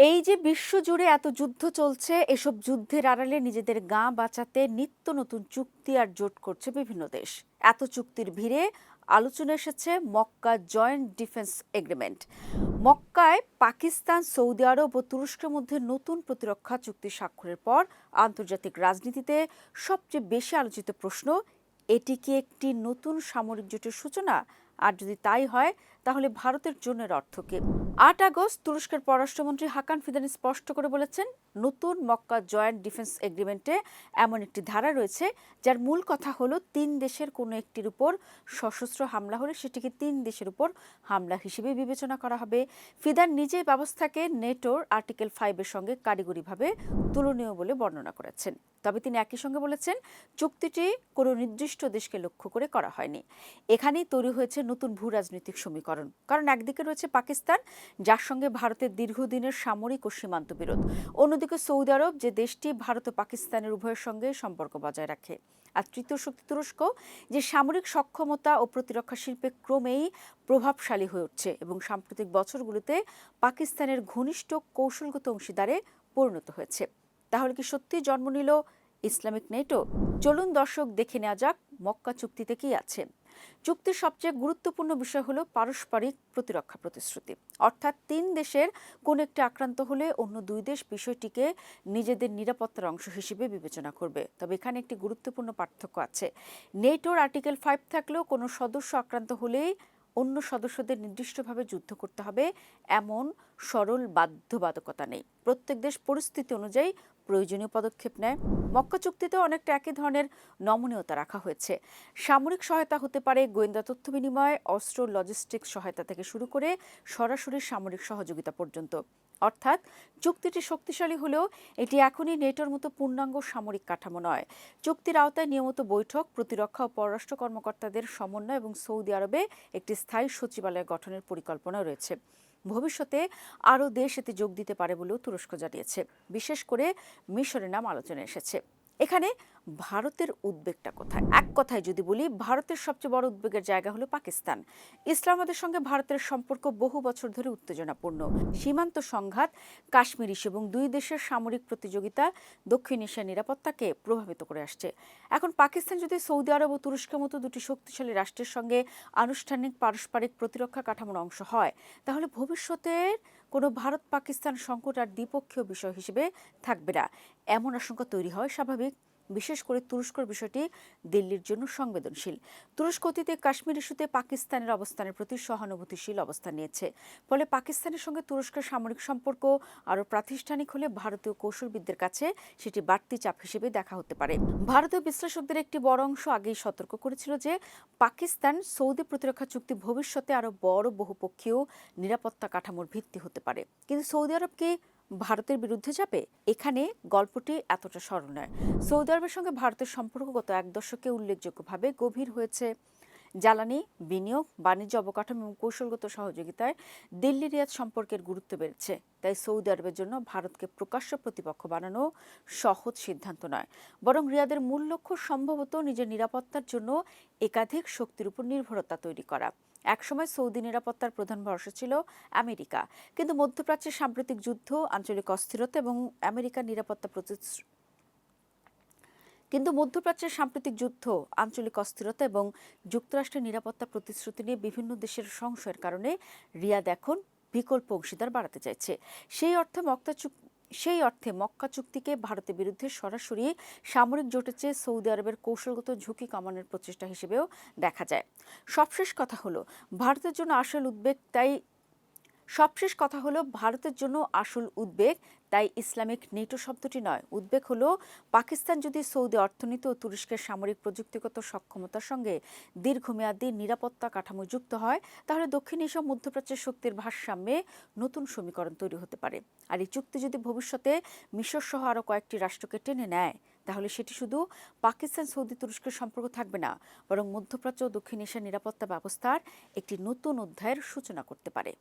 এই যে বিশ্বজুড়ে এত যুদ্ধ চলছে, এসব যুদ্ধের আড়ালে নিজেদের গা বাঁচাতে নিত্য নতুন চুক্তি আর জোট করছে বিভিন্ন দেশ। এত চুক্তির ভিড়ে আলোচনা এসেছে মক্কা জয়েন্ট ডিফেন্স এগ্রিমেন্ট। মক্কায় পাকিস্তান, সৌদি আরব ও তুরস্কের মধ্যে নতুন প্রতিরক্ষা চুক্তি স্বাক্ষরের পর আন্তর্জাতিক রাজনীতিতে সবচেয়ে বেশি আলোচিত প্রশ্ন, এটি কি একটি নতুন সামরিক জোটের সূচনা? আর যদি তাই হয়, তাহলে ভারতের জন্য এর অর্থ কি? ৮ আগস্ট তুরস্কের পররাষ্ট্রমন্ত্রী হাকান ফিদানি স্পষ্ট করে বলেছেন, নতুন মক্কা জয়েন্ট ডিফেন্স এগ্রিমেন্টে এমন একটি ধারা রয়েছে যার মূল কথা হলো ৩ দেশের কোনো একটির উপর সশস্ত্র হামলা হলে সেটিকে ৩ দেশের উপর হামলা হিসেবে বিবেচনা করা হবে। ফিদান নিজে ব্যবস্থাকে নেটোর আর্টিকেল 5-এর সঙ্গে কারিগরিভাবে তুলনীয় বলে বর্ণনা করেছেন। তবে তিনি একই সঙ্গে বলেছেন, চুক্তিটি কোনো নির্দিষ্ট দেশকে লক্ষ্য করে করা হয়নি। এখানেই তৈরি হয়েছে নতুন ভূ রাজনৈতিক সমীকরণ। কারণ একদিকে রয়েছে পাকিস্তান, যার সঙ্গে ভারতের দীর্ঘদিনের সামরিক ও সীমান্ত বিরোধ। অন্যদিকে সৌদি আরব, যে দেশটি ভারত ও পাকিস্তানের উভয়ের সঙ্গে সম্পর্ক বজায় রাখে। আর তৃতীয় শক্তি তুরস্ক, যে সামরিক সক্ষমতা ও প্রতিরক্ষা শিল্পে ক্রমেই প্রভাবশালী হয়ে উঠছে এবং সাম্প্রতিক বছরগুলোতে পাকিস্তানের ঘনিষ্ঠ কৌশলগত অংশীদারে পরিণত হয়েছে। তাহলে কি সত্যি জন্ম নিল ইসলামিক নেটো? চলুন দর্শক, দেখে নেওয়া যাক মক্কা চুক্তিতে কি আছে। চুক্তির সবচেয়ে গুরুত্বপূর্ণ বিষয় হলো পারস্পরিক প্রতিরক্ষা প্রতিশ্রুতি। অর্থাৎ ৩ দেশের কোন একটি আক্রান্ত হলে অন্য ২ দেশ বিষয়টিকে নিজেদের নিরাপত্তার অংশ হিসেবে বিবেচনা করবে। তবে এখানে একটি গুরুত্বপূর্ণ পার্থক্য আছে। নেটোর আর্টিকেল 5 থাকলেও কোনো সদস্য আক্রান্ত হলেই অন্য সদস্যদের নির্দিষ্টভাবে যুদ্ধ করতে হবে, এমন সরল বাধ্যবাধকতা নেই। প্রত্যেক দেশ পরিস্থিতি অনুযায়ী প্রয়োজনীয় পদক্ষেপ নেয়। মক্কা চুক্তিতে অনেকটা একই ধরনের নমনীয়তা রাখা হয়েছে। সামরিক সহায়তা হতে পারে গোয়েন্দা তথ্য বিনিময়, অস্ত্র, লজিস্টিক্স সহায়তা থেকে শুরু করে সরাসরি সামরিক সহযোগিতা পর্যন্ত। অর্থাৎ চুক্তিটি শক্তিশালী হলেও এটি এখনই নেটোর মতো পূর্ণাঙ্গ সামরিক কাঠামো নয়। চুক্তির আওতায় নিয়মিত বৈঠক, প্রতিরক্ষা ও পররাষ্ট্র কর্মকর্তাদের সমন্বয় এবং সৌদি আরবে একটি স্থায়ী সচিবালয় গঠনের পরিকল্পনা রয়েছে। ভবিষ্যতে আরও দেশ এতে যোগ দিতে পারে বলেও তুরস্ক জানিয়েছে। বিশেষ করে মিশরের নাম আলোচনায় এসেছে। এখানে ভারতের উদ্বেগটা কোথায়? এক কথায় যদি বলি, ভারতের সবচেয়ে বড় উদ্বেগের জায়গা হলো পাকিস্তান। ইসলামাবাদের সঙ্গে ভারতের সম্পর্ক বহু বছর ধরে উত্তেজনাপূর্ণ। সীমান্ত সংঘাত, কাশ্মীর ইস্যু এবং ২ দেশের সামরিক প্রতিযোগিতা দক্ষিণ এশিয়ার নিরাপত্তাকে প্রভাবিত করে আসছে। এখন পাকিস্তান যদি সৌদি আরব ও তুরস্কের মতো দুটি শক্তিশালী রাষ্ট্রের সঙ্গে আনুষ্ঠানিক পারস্পরিক প্রতিরক্ষা কাঠামোর অংশ হয়, তাহলে ভবিষ্যতের কোনো ভারত পাকিস্তান সংকট আর দ্বিপক্ষীয় বিষয় হিসেবে থাকবে না, এমন আশঙ্কা তৈরি হয় স্বাভাবিক। বিশেষ করে তুরস্কের বিষয়টি দিল্লির জন্য সংবেদনশীল। তুরস্ক অতীতে কাশ্মীর ইস্যুতে পাকিস্তানের অবস্থানের প্রতি সহানুভূতিশীল অবস্থান নিয়েছে। ফলে পাকিস্তানের সঙ্গে তুরস্কের সামরিক সম্পর্ক আরও প্রাতিষ্ঠানিক হলে ভারতীয় কৌশলবিদদের কাছে সেটি বাড়তি চাপ হিসেবে দেখা হতে পারে। ভারতীয় বিশ্লেষকদের একটি বড় অংশ আগেই সতর্ক করেছিল যে পাকিস্তান সৌদি প্রতিরক্ষা চুক্তি ভবিষ্যতে আরও বড় বহুপক্ষীয় নিরাপত্তা কাঠামোর ভিত্তি হতে পারে। কিন্তু সৌদি আরব কি ভারতের বিরুদ্ধে যাবে? এখানে গল্পটি এতটা সরল নয়। সৌদি আরবের সঙ্গে ভারতের সম্পর্ক গত ১ দশকে উল্লেখযোগ্যভাবে গভীর হয়েছে। জ্বালানি, বিনিয়োগ, বাণিজ্য, অবকাঠামো এবং কৌশলগত সহযোগিতায় দিল্লি রিয়াদ সম্পর্কের গুরুত্ব বেড়েছে। তাই সৌদি আরবের জন্য ভারতকে প্রকাশ্য প্রতিপক্ষ বানানো সহজ সিদ্ধান্ত নয়, বরং রিয়াদের মূল লক্ষ্য সম্ভবত নিজের নিরাপত্তার জন্য একাধিক শক্তির উপর নির্ভরতা তৈরি করা। একসময় সৌদি নিরাপত্তার প্রধান ভরসা ছিল আমেরিকা, কিন্তু মধ্যপ্রাচ্যের সাম্প্রতিক যুদ্ধ, আঞ্চলিক অস্থিরতা এবং আমেরিকার নিরাপত্তা এবং যুক্তরাষ্ট্রের নিরাপত্তা প্রতিশ্রুতি নিয়ে বিভিন্ন দেশের সংশয়ের কারণে রিয়াদ এখন বিকল্প অংশীদার বাড়াতে চাইছে। সেই অর্থে মক্কা চুক্তিকে ভারতের বিরুদ্ধে সরাসরি সামরিক জোটের চেয়ে সৌদি আরবের কৌশলগত ঝুঁকি কমানোর প্রচেষ্টা হিসেবেও দেখা যায়। সবশেষ কথা হলো ভারতের জন্য আসল উদ্বেগ তাই ইসলামিক নেটো শব্দটি নয়। উদ্বেগ হলো পাকিস্তান যদি সৌদি অর্থনীতি ও তুরস্কের সামরিক প্রযুক্তিগত সক্ষমতার সঙ্গে দীর্ঘমেয়াদী নিরাপত্তা কাঠামো যুক্ত হয়, তাহলে দক্ষিণ এশিয়া মধ্যপ্রাচ্যের শক্তির ভারসাম্যে নতুন সমীকরণ তৈরি হতে পারে। আর এই চুক্তি যদি ভবিষ্যতে মিশর সহ আরও কয়েকটি রাষ্ট্রকে টেনে নেয়, তাহলে সেটি শুধু পাকিস্তান, সৌদি, তুরস্কের সম্পর্ক থাকবে না, বরং মধ্যপ্রাচ্য ও দক্ষিণ এশিয়ার নিরাপত্তা ব্যবস্থার একটি নতুন অধ্যায়ের সূচনা করতে পারে।